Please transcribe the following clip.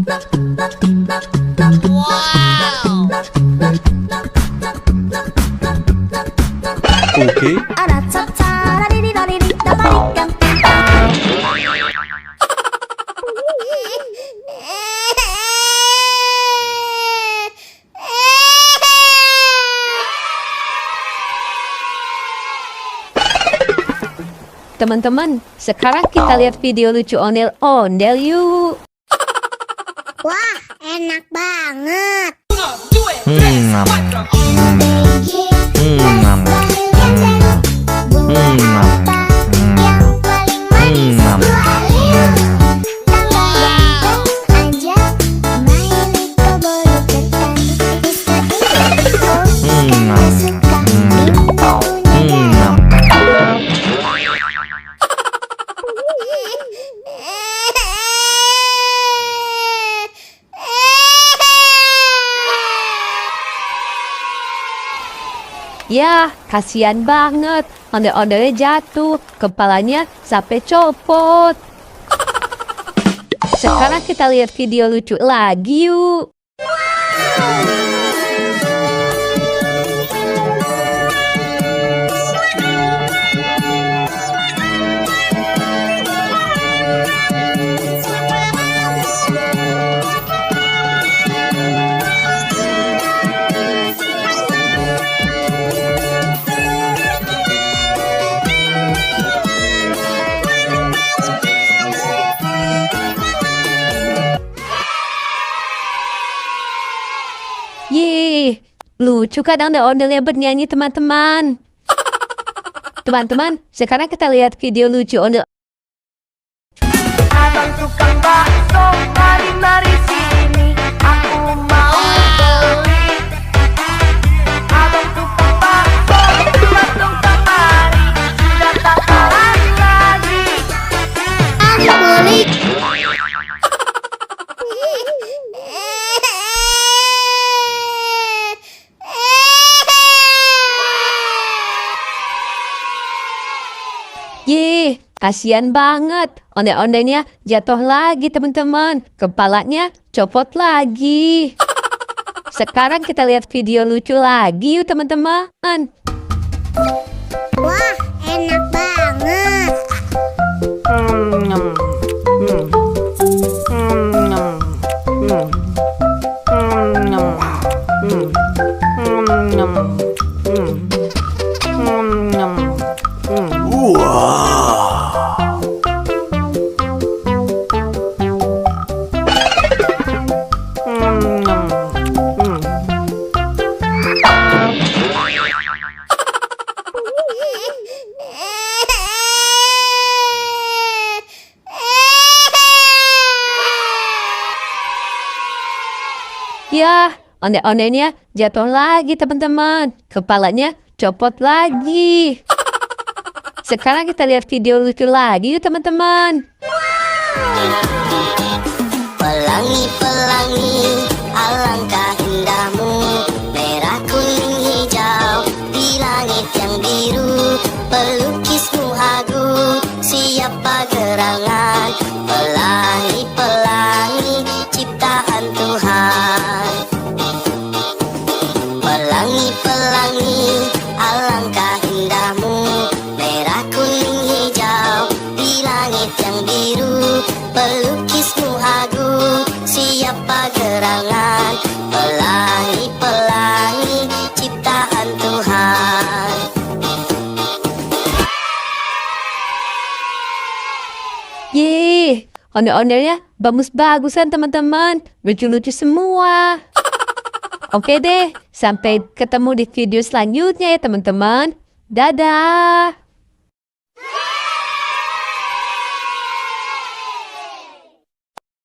Oke. Teman-teman, sekarang kita lihat video lucu ondel-ondel yuk. Wah, enak banget. Ya, kasihan banget. Ondel-ondelnya jatuh, kepalanya sampai copot. Sekarang kita lihat video lucu lagi yuk. Yeay, lucu kan ondel-ondelnya bernyanyi teman-teman. Teman-teman, sekarang kita lihat video lucu ondel. Abang tukang bakso, mari sini, aku mau beli. Abang tukang bakso, langsung kemari, sudah tak kalah lagi. Aku beli. Yeay, kasihan banget. Ondel-ondelnya jatuh lagi teman-teman. Kepalanya copot lagi. Sekarang kita lihat video lucu lagi yuk teman-teman. Wah, enak banget. Ya, ondel-ondelnya jatuh lagi teman-teman. Kepalanya copot lagi. Sekarang kita lihat video lucu lagi yuk teman-teman. Pelangi-pelangi, alangkah indahmu, merah kuning hijau di langit yang biru. Pelukismu agung, siapa gerangan, pelangi-pelangi ciptaan Tuhan. Pelangi-pelangi, alangkah indahmu, merah kuning hijau di langit yang biru. Pelukismu agung, siapa gerangan, pelangi-pelangi ciptaan Tuhan. Yeay, ondel-ondelnya bagus-bagusan teman-teman. Lucu-lucu semua. Oke deh, sampai ketemu di video selanjutnya ya teman-teman. Dadah.